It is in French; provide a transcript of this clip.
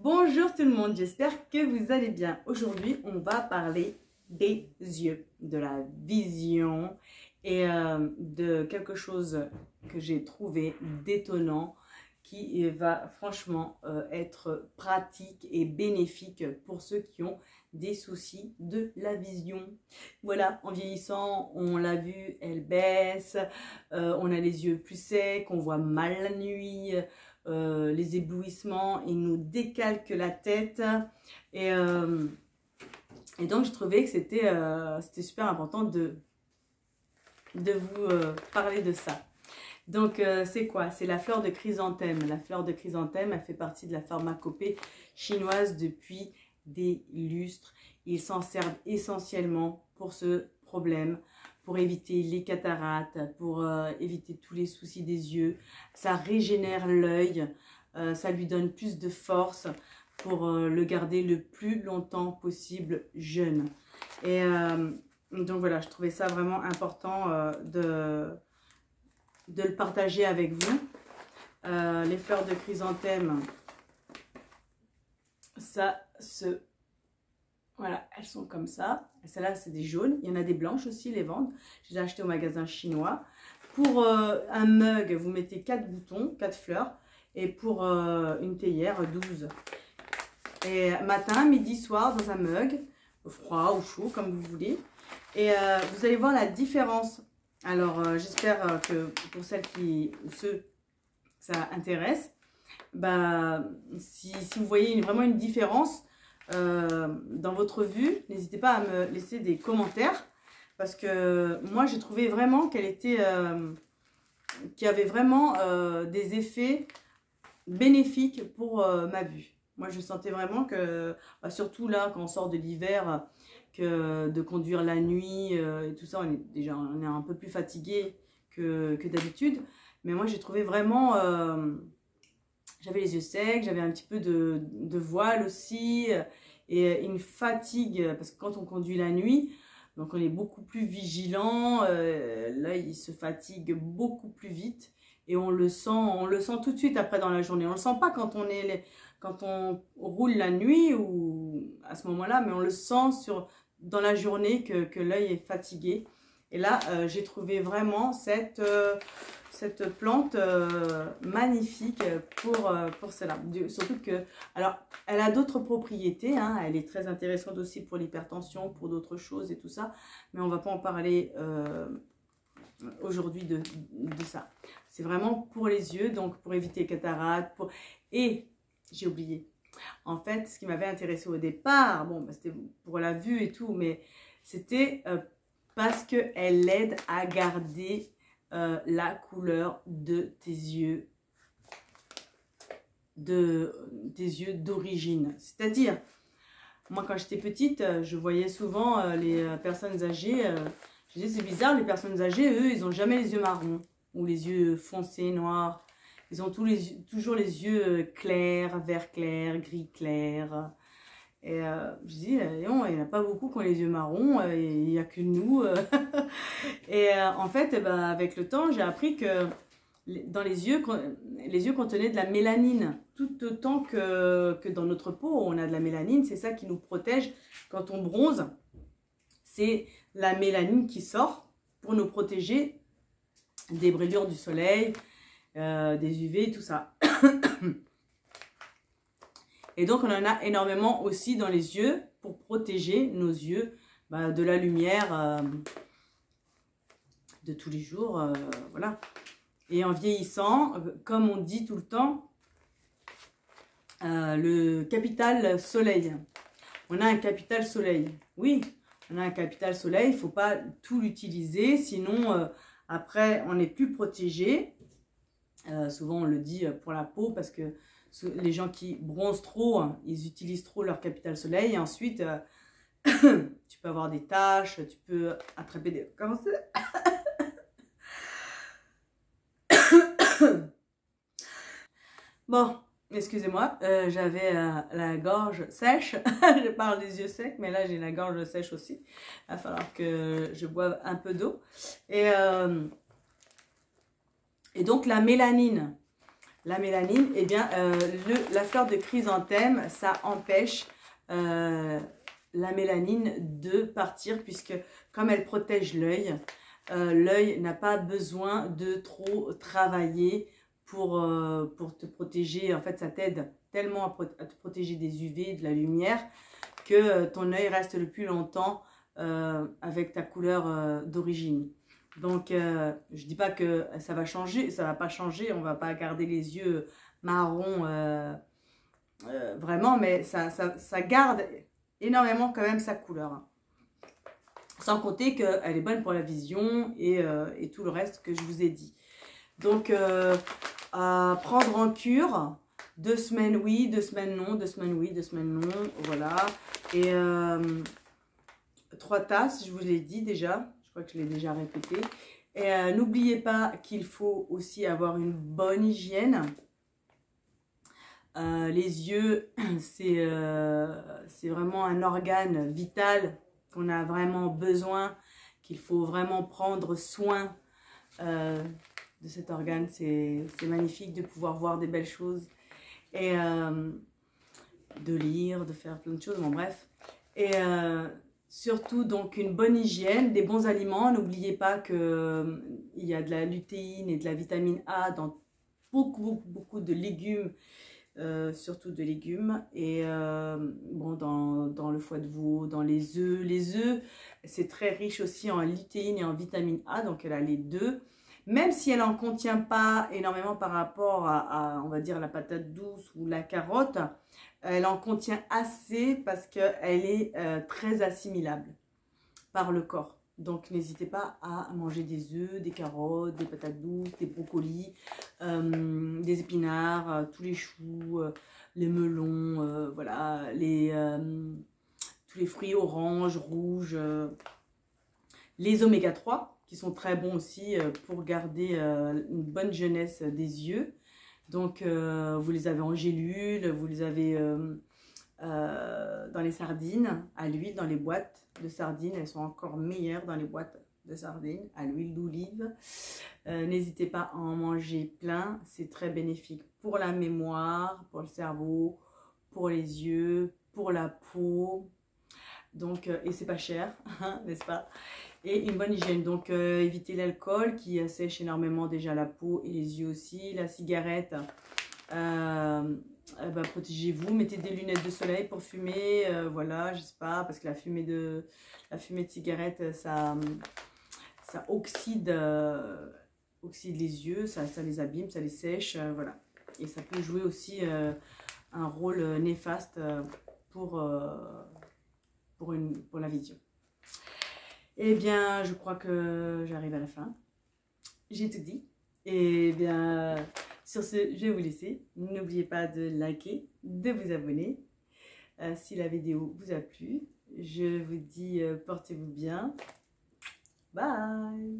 Bonjour tout le monde, j'espère que vous allez bien. Aujourd'hui, on va parler des yeux, de la vision et de quelque chose que j'ai trouvé d'étonnant qui va franchement être pratique et bénéfique pour ceux qui ont des soucis de la vision. Voilà, en vieillissant, on l'a vu, elle baisse, on a les yeux plus secs, on voit mal la nuit, les éblouissements, ils nous décalquent la tête et donc je trouvais que c'était super important de vous parler de ça. Donc c'est quoi? C'est la fleur de chrysanthème. La fleur de chrysanthème, elle fait partie de la pharmacopée chinoise depuis des lustres. Ils s'en servent essentiellement pour ce problème, pour éviter les cataractes, pour éviter tous les soucis des yeux. Ça régénère l'œil, ça lui donne plus de force pour le garder le plus longtemps possible jeune. Et donc voilà, je trouvais ça vraiment important de le partager avec vous. Les fleurs de chrysanthème, ça se... Voilà, elles sont comme ça. Celles-là, c'est des jaunes. Il y en a des blanches aussi, les vendent. Je les ai achetées au magasin chinois. Pour un mug, vous mettez 4 boutons, 4 fleurs. Et pour une théière, 12. Et matin, midi, soir, dans un mug, froid ou chaud, comme vous voulez. Et vous allez voir la différence. Alors, j'espère que pour celles ceux que ça intéresse, bah, si vous voyez vraiment une différence dans votre vue, n'hésitez pas à me laisser des commentaires. Parce que moi, j'ai trouvé vraiment qu'elle était... qu'il y avait vraiment des effets bénéfiques pour ma vue. Moi, je sentais vraiment que, bah, surtout là, quand on sort de l'hiver, que de conduire la nuit et tout ça, on est un peu plus fatigué que d'habitude. Mais moi, j'ai trouvé vraiment... j'avais les yeux secs, j'avais un petit peu de voile aussi. Et une fatigue, parce que quand on conduit la nuit, donc on est beaucoup plus vigilant. L'œil, il se fatigue beaucoup plus vite. Et on le sent tout de suite après dans la journée. On ne le sent pas quand on roule la nuit ou à ce moment-là, mais on le sent dans la journée que l'œil est fatigué. Et là, j'ai trouvé vraiment cette plante magnifique pour cela. Surtout que, alors, elle a d'autres propriétés, hein, elle est très intéressante aussi pour l'hypertension, pour d'autres choses et tout ça, mais on ne va pas en parler aujourd'hui de ça. C'est vraiment pour les yeux, donc pour éviter les cataractes. Et j'ai oublié. En fait, ce qui m'avait intéressé au départ, bon, bah, c'était pour la vue et tout, mais c'était parce qu'elle aide à garder la couleur de tes yeux, d'origine. C'est-à-dire, moi quand j'étais petite, je voyais souvent les personnes âgées, je disais c'est bizarre, les personnes âgées, eux, ils n'ont jamais les yeux marrons ou les yeux foncés, noirs. Ils ont toujours les yeux clairs, vert clair, gris clair. Et je dis, il n'y en a pas beaucoup qui ont les yeux marrons, il n'y a que nous. Et en fait, bah, avec le temps, j'ai appris que dans les yeux contenaient de la mélanine. Tout autant que dans notre peau, on a de la mélanine. C'est ça qui nous protège quand on bronze. C'est la mélanine qui sort pour nous protéger des brûlures du soleil, des UV, tout ça. Et donc, on en a énormément aussi dans les yeux pour protéger nos yeux bah, de la lumière de tous les jours. Voilà. Et en vieillissant, comme on dit tout le temps, le capital soleil. On a un capital soleil. Oui, on a un capital soleil. Il ne faut pas tout l'utiliser. Sinon, après, on n'est plus protégé. Souvent, on le dit pour la peau parce que les gens qui bronzent trop, ils utilisent trop leur capital soleil. Et ensuite, tu peux avoir des taches, tu peux attraper des... Comment c'est? Bon, excusez-moi, j'avais la gorge sèche. Je parle des yeux secs, mais là, j'ai la gorge sèche aussi. Il va falloir que je boive un peu d'eau. Et donc, la mélanine. la mélanine, eh bien, la fleur de chrysanthème, ça empêche la mélanine de partir, puisque comme elle protège l'œil, l'œil n'a pas besoin de trop travailler pour te protéger. En fait, ça t'aide tellement à te protéger des UV, de la lumière, que ton œil reste le plus longtemps avec ta couleur d'origine. Donc, je dis pas que ça va changer, ça va pas changer, on va pas garder les yeux marrons vraiment, mais ça garde énormément quand même sa couleur. Hein. Sans compter qu'elle est bonne pour la vision et tout le reste que je vous ai dit. Donc, à prendre en cure, 2 semaines oui, 2 semaines non, 2 semaines oui, 2 semaines non, voilà. Et 3 tasses, je vous l'ai dit déjà, je crois que je l'ai déjà répété. Et n'oubliez pas qu'il faut aussi avoir une bonne hygiène. Les yeux, c'est vraiment un organe vital qu'on a vraiment besoin, qu'il faut vraiment prendre soin de cet organe. C'est magnifique de pouvoir voir des belles choses et de lire, de faire plein de choses, bon bref. Et surtout donc une bonne hygiène, des bons aliments. N'oubliez pas qu'il y a de la lutéine et de la vitamine A dans beaucoup de légumes. Surtout de légumes et bon, dans le foie de veau, dans les œufs. Les œufs, c'est très riche aussi en lutéine et en vitamine A, donc elle a les deux. Même si elle n'en contient pas énormément par rapport à, on va dire, la patate douce ou la carotte, elle en contient assez parce qu'elle est très assimilable par le corps. Donc, n'hésitez pas à manger des œufs, des carottes, des patates douces, des brocolis, des épinards, tous les choux, les melons, voilà, tous les fruits oranges, rouges, les oméga 3 qui sont très bons aussi pour garder une bonne jeunesse des yeux. Donc, vous les avez en gélule, vous les avez dans les sardines, à l'huile, dans les boîtes de sardines. Elles sont encore meilleures dans les boîtes de sardines, à l'huile d'olive. N'hésitez pas à en manger plein. C'est très bénéfique pour la mémoire, pour le cerveau, pour les yeux, pour la peau. Donc, et c'est pas cher, n'est-ce pas? Et une bonne hygiène. Donc, évitez l'alcool qui assèche énormément déjà la peau et les yeux aussi. La cigarette, bah, protégez-vous, mettez des lunettes de soleil pour fumer, voilà, je sais pas, parce que la fumée de cigarette, ça oxyde, oxyde les yeux, ça les abîme, ça les sèche, voilà. Et ça peut jouer aussi un rôle néfaste pour la vision. Eh bien, je crois que j'arrive à la fin. J'ai tout dit. Et bien, sur ce, je vais vous laisser. N'oubliez pas de liker, de vous abonner. Si la vidéo vous a plu, je vous dis portez-vous bien. Bye!